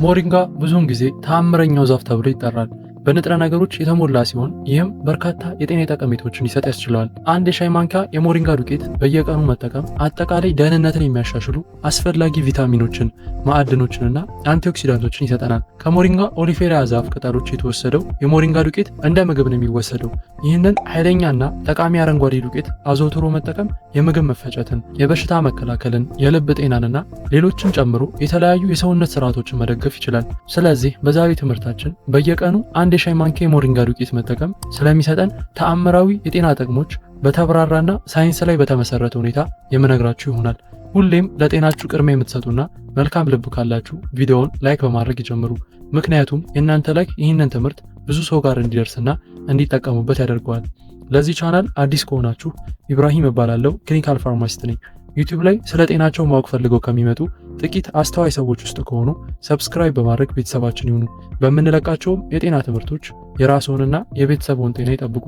ሞሪንጋ ብዙውን ጊዜ ተአምረኛው ዛፍ ተብሎ ይጠራል። በንጥረ ነገሮች የተሞላ ሲሆን ይህም በርካታ የጤና ጠቀሜታዎችን ሊሰጥ ያስችለዋል። አንድ የሻይ ማንኪያ የሞሪንጋ ዱቄት በየቀኑ መጠቀም አጠቃላይ ደህንነትን የሚያሻሽሉ አስፈላጊ ቪታሚኖችን፣ ማዕድኖችንና አንቲኦክሲዳንቶችን ይሰጠናል። ከሞሪንጋ ኦሊፌራ ዛፍ ቅጠሎች የተወሰደው የሞሪንጋ ዱቄት እንደ ምግብ ነው የሚወሰደው። ይህንን ኃይለኛና ጠቃሚ አረንጓዴ ዱቄት አዘውትሮ መጠቀም የምግብ መፈጨትን፣ የበሽታ መከላከልን፣ የልብ ጤናንና ሌሎችን ጨምሮ የተለያዩ የሰውነት ስርዓቶችን መደገፍ ይችላል። ስለዚህ በዛሬ ትምህርታችን በየቀኑ አንድ የሻይ ማንኪያ የሞሪንጋ ዱቄት መጠቀም ስለሚሰጠን ተአምራዊ የጤና ጥቅሞች በተብራራና ሳይንስ ላይ በተመሰረተ ሁኔታ የምነግራችሁ ይሆናል። ሁሌም ለጤናችሁ ቅድሚያ የምትሰጡና መልካም ልብ ካላችሁ ቪዲዮውን ላይክ በማድረግ ይጀምሩ። ምክንያቱም የእናንተ ላይክ ይህንን ትምህርት ብዙ ሰው ጋር እንዲደርስና እንዲጠቀሙበት ያደርገዋል። ለዚህ ቻናል አዲስ ከሆናችሁ ኢብራሂም እባላለሁ፣ ክሊኒካል ፋርማሲስት ነኝ። ዩቲዩብ ላይ ስለ ጤናቸው ማወቅ ፈልገው ከሚመጡ ጥቂት አስተዋይ ሰዎች ውስጥ ከሆኑ ሰብስክራይብ በማድረግ ቤተሰባችን ይሁኑ። በምንለቃቸውም የጤና ትምህርቶች የራስዎንና የቤተሰብዎን ጤና ይጠብቁ።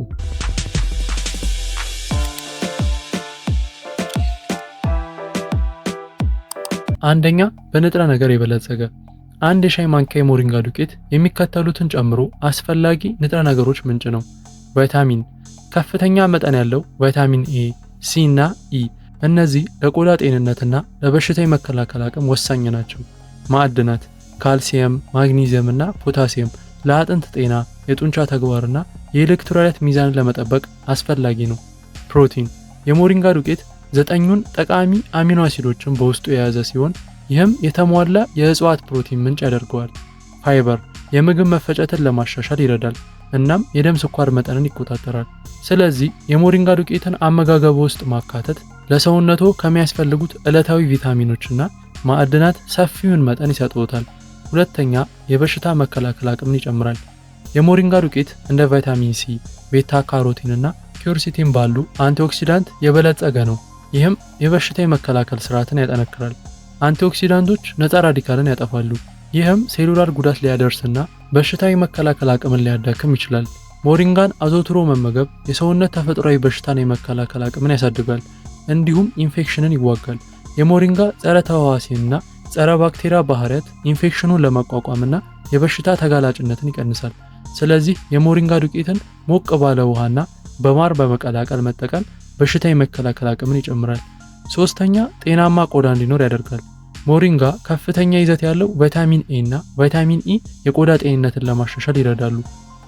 አንደኛ፣ በንጥረ ነገር የበለጸገ። አንድ የሻይ ማንኪያ የሞሪንጋ ዱቄት የሚከተሉትን ጨምሮ አስፈላጊ ንጥረ ነገሮች ምንጭ ነው። ቫይታሚን፣ ከፍተኛ መጠን ያለው ቫይታሚን ኤ፣ ሲ እና ኢ። እነዚህ ለቆዳ ጤንነትና ለበሽታ የመከላከል አቅም ወሳኝ ናቸው። ማዕድናት፣ ካልሲየም፣ ማግኒዚየም እና ፖታሲየም ለአጥንት ጤና፣ የጡንቻ ተግባርና የኤሌክትሮላይት ሚዛንን ለመጠበቅ አስፈላጊ ነው። ፕሮቲን፣ የሞሪንጋ ዱቄት 9ኙን ጠቃሚ አሚኖ አሲዶችን በውስጡ የያዘ ሲሆን ይህም የተሟላ የእጽዋት ፕሮቲን ምንጭ ያደርገዋል። ፋይበር፣ የምግብ መፈጨትን ለማሻሻል ይረዳል እናም የደም ስኳር መጠንን ይቆጣጠራል። ስለዚህ የሞሪንጋ ዱቄትን አመጋገብ ውስጥ ማካተት ለሰውነቶ ከሚያስፈልጉት ዕለታዊ ቪታሚኖችና ማዕድናት ሰፊውን መጠን ይሰጥዎታል። ሁለተኛ፣ የበሽታ መከላከል አቅምን ይጨምራል። የሞሪንጋ ዱቄት እንደ ቫይታሚን ሲ፣ ቤታ ካሮቲን እና ኪውርሲቲን ባሉ አንቲኦክሲዳንት የበለጸገ ነው። ይህም የበሽታ የመከላከል ስርዓትን ያጠነክራል። አንቲኦክሲዳንቶች ነፃ ራዲካልን ያጠፋሉ። ይህም ሴሉላር ጉዳት ሊያደርስና በሽታ የመከላከል አቅምን ሊያዳክም ይችላል። ሞሪንጋን አዘውትሮ መመገብ የሰውነት ተፈጥሯዊ በሽታን የመከላከል አቅምን ያሳድጋል፣ እንዲሁም ኢንፌክሽንን ይዋጋል። የሞሪንጋ ጸረ ተህዋሲና ጸረ ባክቴሪያ ባህሪያት ኢንፌክሽኑን ለመቋቋምና የበሽታ ተጋላጭነትን ይቀንሳል። ስለዚህ የሞሪንጋ ዱቄትን ሞቅ ባለ ውሃና በማር በመቀላቀል መጠቀም በሽታ የመከላከል አቅምን ይጨምራል። ሶስተኛ፣ ጤናማ ቆዳ እንዲኖር ያደርጋል። ሞሪንጋ ከፍተኛ ይዘት ያለው ቫይታሚን ኤ እና ቫይታሚን ኢ የቆዳ ጤንነትን ለማሻሻል ይረዳሉ።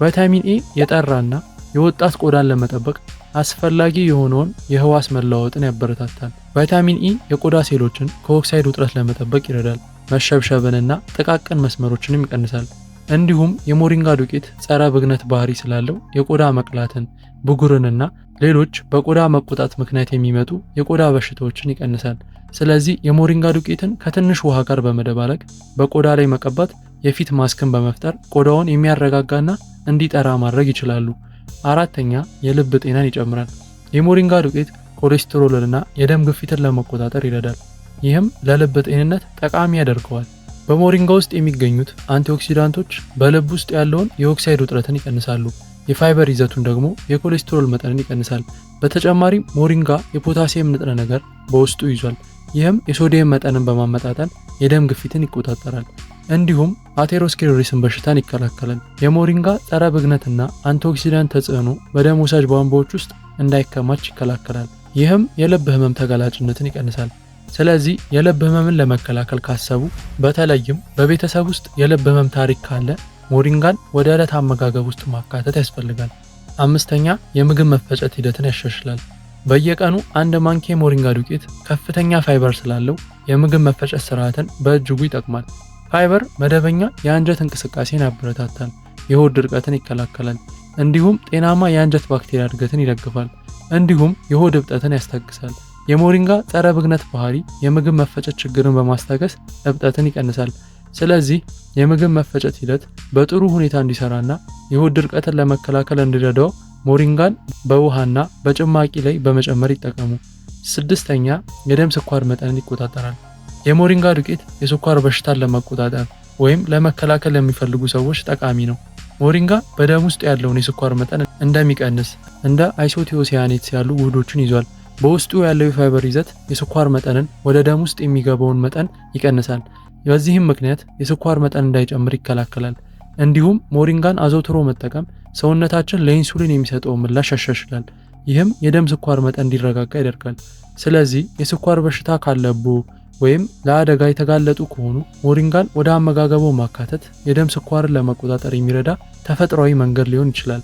ቫይታሚን ኤ የጠራና የወጣት ቆዳን ለመጠበቅ አስፈላጊ የሆነውን የህዋስ መለዋወጥን ያበረታታል። ቫይታሚን ኢ የቆዳ ሴሎችን ከኦክሳይድ ውጥረት ለመጠበቅ ይረዳል፣ መሸብሸብንና ጥቃቅን መስመሮችንም ይቀንሳል። እንዲሁም የሞሪንጋ ዱቄት ጸረ ብግነት ባህሪ ስላለው የቆዳ መቅላትን፣ ብጉርንና ሌሎች በቆዳ መቆጣት ምክንያት የሚመጡ የቆዳ በሽታዎችን ይቀንሳል። ስለዚህ የሞሪንጋ ዱቄትን ከትንሽ ውሃ ጋር በመደባለቅ በቆዳ ላይ መቀባት የፊት ማስክን በመፍጠር ቆዳውን የሚያረጋጋና እንዲጠራ ማድረግ ይችላሉ። አራተኛ፣ የልብ ጤናን ይጨምራል። የሞሪንጋ ዱቄት ኮሌስትሮልንና የደም ግፊትን ለመቆጣጠር ይረዳል። ይህም ለልብ ጤንነት ጠቃሚ ያደርገዋል። በሞሪንጋ ውስጥ የሚገኙት አንቲኦክሲዳንቶች በልብ ውስጥ ያለውን የኦክሳይድ ውጥረትን ይቀንሳሉ። የፋይበር ይዘቱን ደግሞ የኮሌስትሮል መጠንን ይቀንሳል። በተጨማሪም ሞሪንጋ የፖታሲየም ንጥረ ነገር በውስጡ ይዟል። ይህም የሶዲየም መጠንን በማመጣጠን የደም ግፊትን ይቆጣጠራል። እንዲሁም አቴሮስክሌሮሲስ በሽታን ይከላከላል። የሞሪንጋ ጸረ ብግነትና አንቲኦክሲዳንት ተጽዕኖ በደም ወሳጅ ቧንቧዎች ውስጥ እንዳይከማች ይከላከላል። ይህም የልብ ህመም ተጋላጭነትን ይቀንሳል። ስለዚህ የልብ ህመምን ለመከላከል ካሰቡ፣ በተለይም በቤተሰብ ውስጥ የልብ ህመም ታሪክ ካለ ሞሪንጋን ወደ ዕለት አመጋገብ ውስጥ ማካተት ያስፈልጋል። አምስተኛ፣ የምግብ መፈጨት ሂደትን ያሻሽላል። በየቀኑ አንድ ማንኪያ የሞሪንጋ ዱቄት ከፍተኛ ፋይበር ስላለው የምግብ መፈጨት ስርዓትን በእጅጉ ይጠቅማል። ፋይበር መደበኛ የአንጀት እንቅስቃሴን ያበረታታል፣ የሆድ ድርቀትን ይከላከላል፣ እንዲሁም ጤናማ የአንጀት ባክቴሪያ እድገትን ይደግፋል፣ እንዲሁም የሆድ እብጠትን ያስታግሳል። የሞሪንጋ ጸረ ብግነት ባህሪ የምግብ መፈጨት ችግርን በማስታገስ እብጠትን ይቀንሳል። ስለዚህ የምግብ መፈጨት ሂደት በጥሩ ሁኔታ እንዲሰራና የሆድ ድርቀትን ለመከላከል እንዲረዳው ሞሪንጋን በውሃና በጭማቂ ላይ በመጨመር ይጠቀሙ። ስድስተኛ፣ የደም ስኳር መጠንን ይቆጣጠራል። የሞሪንጋ ዱቄት የስኳር በሽታን ለመቆጣጠር ወይም ለመከላከል ለሚፈልጉ ሰዎች ጠቃሚ ነው። ሞሪንጋ በደም ውስጥ ያለውን የስኳር መጠን እንደሚቀንስ እንደ አይሶቲዮሲያኔትስ ያሉ ውህዶችን ይዟል። በውስጡ ያለው የፋይበር ይዘት የስኳር መጠንን ወደ ደም ውስጥ የሚገባውን መጠን ይቀንሳል። በዚህም ምክንያት የስኳር መጠን እንዳይጨምር ይከላከላል። እንዲሁም ሞሪንጋን አዘውትሮ መጠቀም ሰውነታችን ለኢንሱሊን የሚሰጠውን ምላሽ ያሻሽላል። ይህም የደም ስኳር መጠን እንዲረጋጋ ያደርጋል። ስለዚህ የስኳር በሽታ ካለብዎ ወይም ለአደጋ የተጋለጡ ከሆኑ ሞሪንጋን ወደ አመጋገቦ ማካተት የደም ስኳርን ለመቆጣጠር የሚረዳ ተፈጥሯዊ መንገድ ሊሆን ይችላል።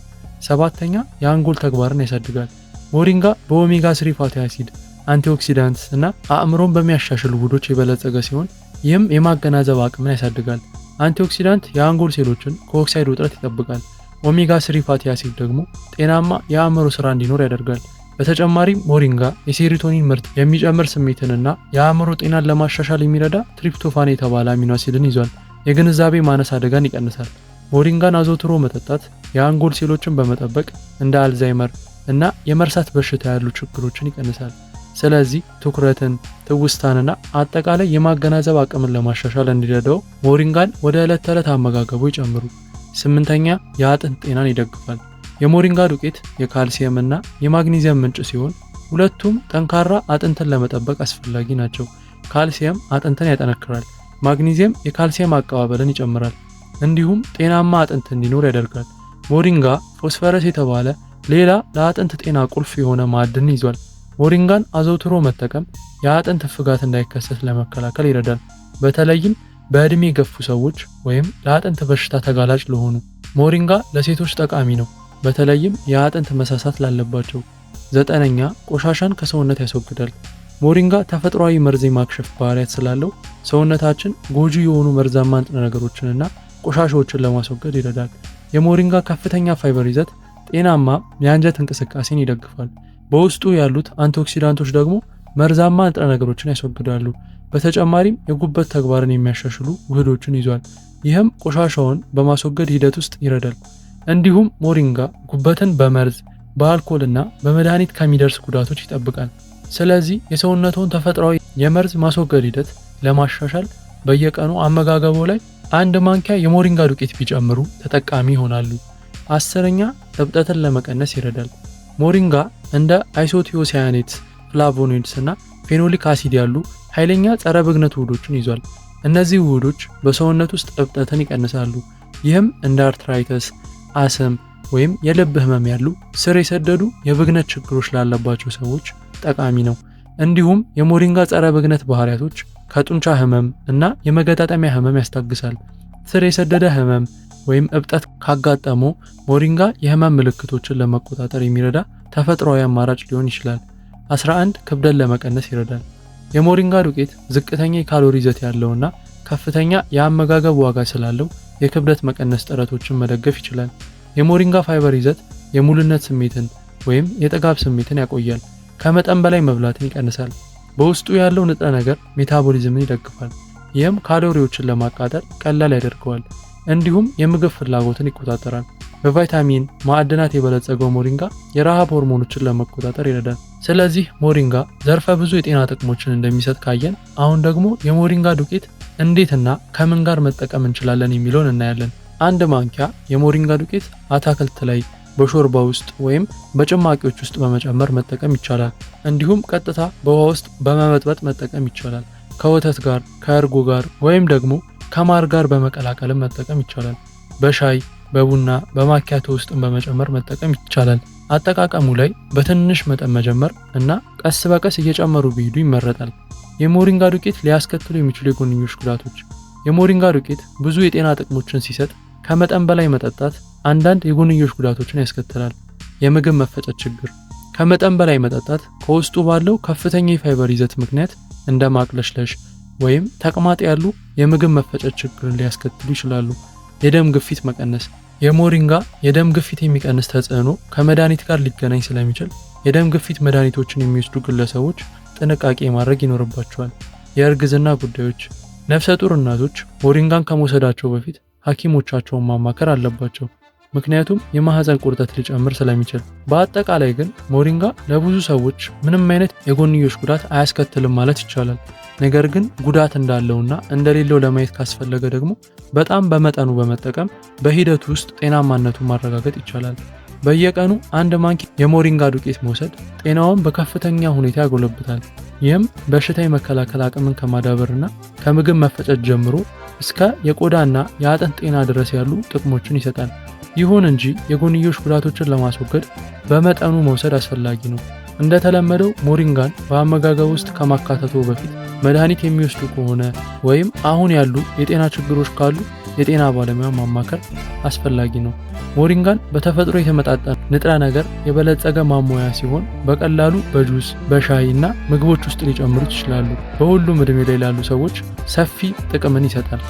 ሰባተኛ የአንጎል ተግባርን ያሳድጋል። ሞሪንጋ በኦሜጋ 3 ፋቲ አሲድ፣ አንቲኦክሲዳንትስ እና አእምሮን በሚያሻሽሉ ውህዶች የበለጸገ ሲሆን ይህም የማገናዘብ አቅምን ያሳድጋል። አንቲኦክሲዳንት የአንጎል ሴሎችን ከኦክሳይድ ውጥረት ይጠብቃል። ኦሜጋ 3 ፋቲ አሲድ ደግሞ ጤናማ የአእምሮ ስራ እንዲኖር ያደርጋል። በተጨማሪም ሞሪንጋ የሴሮቶኒን ምርት የሚጨምር ስሜትንና የአእምሮ ጤናን ለማሻሻል የሚረዳ ትሪፕቶፋን የተባለ አሚኖ አሲድን ይዟል። የግንዛቤ ማነስ አደጋን ይቀንሳል። ሞሪንጋን አዘውትሮ መጠጣት የአንጎል ሴሎችን በመጠበቅ እንደ አልዛይመር እና የመርሳት በሽታ ያሉ ችግሮችን ይቀንሳል። ስለዚህ ትኩረትን፣ ትውስታንና አጠቃላይ የማገናዘብ አቅምን ለማሻሻል እንዲረዳው ሞሪንጋን ወደ ዕለት ተዕለት አመጋገቡ ይጨምሩ። ስምንተኛ የአጥንት ጤናን ይደግፋል። የሞሪንጋ ዱቄት የካልሲየም እና የማግኒዚየም ምንጭ ሲሆን ሁለቱም ጠንካራ አጥንትን ለመጠበቅ አስፈላጊ ናቸው። ካልሲየም አጥንትን ያጠነክራል፣ ማግኒዚየም የካልሲየም አቀባበልን ይጨምራል፣ እንዲሁም ጤናማ አጥንት እንዲኖር ያደርጋል። ሞሪንጋ ፎስፈረስ የተባለ ሌላ ለአጥንት ጤና ቁልፍ የሆነ ማዕድን ይዟል። ሞሪንጋን አዘውትሮ መጠቀም የአጥንት ፍጋት እንዳይከሰት ለመከላከል ይረዳል፣ በተለይም በዕድሜ የገፉ ሰዎች ወይም ለአጥንት በሽታ ተጋላጭ ለሆኑ። ሞሪንጋ ለሴቶች ጠቃሚ ነው፣ በተለይም የአጥንት መሳሳት ላለባቸው። ዘጠነኛ ቆሻሻን ከሰውነት ያስወግዳል። ሞሪንጋ ተፈጥሯዊ መርዝ የማክሸፍ ባህሪያት ስላለው ሰውነታችን ጎጂ የሆኑ መርዛማ ንጥረ ነገሮችንና ቆሻሻዎችን ለማስወገድ ይረዳል። የሞሪንጋ ከፍተኛ ፋይበር ይዘት ጤናማ የአንጀት እንቅስቃሴን ይደግፋል። በውስጡ ያሉት አንቲኦክሲዳንቶች ደግሞ መርዛማ ንጥረ ነገሮችን ያስወግዳሉ። በተጨማሪም የጉበት ተግባርን የሚያሻሽሉ ውህዶችን ይዟል። ይህም ቆሻሻውን በማስወገድ ሂደት ውስጥ ይረዳል። እንዲሁም ሞሪንጋ ጉበትን በመርዝ በአልኮልና በመድኃኒት ከሚደርስ ጉዳቶች ይጠብቃል። ስለዚህ የሰውነቱን ተፈጥሯዊ የመርዝ ማስወገድ ሂደት ለማሻሻል በየቀኑ አመጋገቦ ላይ 1 ማንኪያ የሞሪንጋ ዱቄት ቢጨምሩ ተጠቃሚ ይሆናሉ። አስረኛ እብጠትን ለመቀነስ ይረዳል። ሞሪንጋ እንደ አይሶቲዮሳያኔትስ፣ ፍላቮኖይድስ እና ፌኖሊክ አሲድ ያሉ ኃይለኛ ጸረ ብግነት ውህዶችን ይዟል። እነዚህ ውህዶች በሰውነት ውስጥ እብጠትን ይቀንሳሉ። ይህም እንደ አርትራይተስ፣ አስም ወይም የልብ ህመም ያሉ ስር የሰደዱ የብግነት ችግሮች ላለባቸው ሰዎች ጠቃሚ ነው። እንዲሁም የሞሪንጋ ጸረ ብግነት ባህሪያቶች ከጡንቻ ህመም እና የመገጣጠሚያ ህመም ያስታግሳል። ስር የሰደደ ህመም ወይም እብጠት ካጋጠመው ሞሪንጋ የህመም ምልክቶችን ለመቆጣጠር የሚረዳ ተፈጥሯዊ አማራጭ ሊሆን ይችላል። 11 ክብደት ለመቀነስ ይረዳል። የሞሪንጋ ዱቄት ዝቅተኛ የካሎሪ ይዘት ያለውና ከፍተኛ የአመጋገብ ዋጋ ስላለው የክብደት መቀነስ ጥረቶችን መደገፍ ይችላል። የሞሪንጋ ፋይበር ይዘት የሙሉነት ስሜትን ወይም የጥጋብ ስሜትን ያቆያል። ከመጠን በላይ መብላትን ይቀንሳል። በውስጡ ያለው ንጥረ ነገር ሜታቦሊዝምን ይደግፋል። ይህም ካሎሪዎችን ለማቃጠል ቀላል ያደርገዋል። እንዲሁም የምግብ ፍላጎትን ይቆጣጠራል። በቫይታሚን ማዕድናት የበለጸገው ሞሪንጋ የረሃብ ሆርሞኖችን ለመቆጣጠር ይረዳል። ስለዚህ ሞሪንጋ ዘርፈ ብዙ የጤና ጥቅሞችን እንደሚሰጥ ካየን፣ አሁን ደግሞ የሞሪንጋ ዱቄት እንዴትና ከምን ጋር መጠቀም እንችላለን የሚለውን እናያለን። 1 ማንኪያ የሞሪንጋ ዱቄት አታክልት ላይ በሾርባ ውስጥ ወይም በጭማቂዎች ውስጥ በመጨመር መጠቀም ይቻላል። እንዲሁም ቀጥታ በውሃ ውስጥ በመበጥበጥ መጠቀም ይቻላል። ከወተት ጋር፣ ከእርጎ ጋር ወይም ደግሞ ከማር ጋር በመቀላቀልም መጠቀም ይቻላል። በሻይ፣ በቡና፣ በማኪያቶ ውስጥ በመጨመር መጠቀም ይቻላል። አጠቃቀሙ ላይ በትንሽ መጠን መጀመር እና ቀስ በቀስ እየጨመሩ ቢሄዱ ይመረጣል። የሞሪንጋ ዱቄት ሊያስከትሉ የሚችሉ የጎንዮሽ ጉዳቶች። የሞሪንጋ ዱቄት ብዙ የጤና ጥቅሞችን ሲሰጥ ከመጠን በላይ መጠጣት አንዳንድ የጎንዮሽ ጉዳቶችን ያስከትላል። የምግብ መፈጨት ችግር። ከመጠን በላይ መጠጣት ከውስጡ ባለው ከፍተኛ የፋይበር ይዘት ምክንያት እንደ ማቅለሽለሽ ወይም ተቅማጥ ያሉ የምግብ መፈጨት ችግርን ሊያስከትሉ ይችላሉ። የደም ግፊት መቀነስ። የሞሪንጋ የደም ግፊት የሚቀንስ ተጽዕኖ ከመድኃኒት ጋር ሊገናኝ ስለሚችል የደም ግፊት መድኃኒቶችን የሚወስዱ ግለሰቦች ጥንቃቄ ማድረግ ይኖርባቸዋል። የእርግዝና ጉዳዮች። ነፍሰ ጡር እናቶች ሞሪንጋን ከመውሰዳቸው በፊት ሐኪሞቻቸውን ማማከር አለባቸው፣ ምክንያቱም የማህፀን ቁርጠት ሊጨምር ስለሚችል። በአጠቃላይ ግን ሞሪንጋ ለብዙ ሰዎች ምንም አይነት የጎንዮሽ ጉዳት አያስከትልም ማለት ይቻላል። ነገር ግን ጉዳት እንዳለውና እንደሌለው ለማየት ካስፈለገ ደግሞ በጣም በመጠኑ በመጠቀም በሂደቱ ውስጥ ጤናማነቱን ማረጋገጥ ይቻላል። በየቀኑ 1 ማንኪያ የሞሪንጋ ዱቄት መውሰድ ጤናውን በከፍተኛ ሁኔታ ያጎለብታል። ይህም በሽታ የመከላከል አቅምን ከማዳበርና ከምግብ መፈጨት ጀምሮ እስከ የቆዳና የአጥንት ጤና ድረስ ያሉ ጥቅሞችን ይሰጣል። ይሁን እንጂ የጎንዮሽ ጉዳቶችን ለማስወገድ በመጠኑ መውሰድ አስፈላጊ ነው። እንደተለመደው ሞሪንጋን በአመጋገብ ውስጥ ከማካተቱ በፊት መድኃኒት የሚወስዱ ከሆነ ወይም አሁን ያሉ የጤና ችግሮች ካሉ የጤና ባለሙያ ማማከር አስፈላጊ ነው። ሞሪንጋን በተፈጥሮ የተመጣጠነ ንጥረ ነገር የበለጸገ ማሟያ ሲሆን በቀላሉ በጁስ፣ በሻይ እና ምግቦች ውስጥ ሊጨምሩት ይችላሉ። በሁሉም እድሜ ላይ ላሉ ሰዎች ሰፊ ጥቅምን ይሰጣል።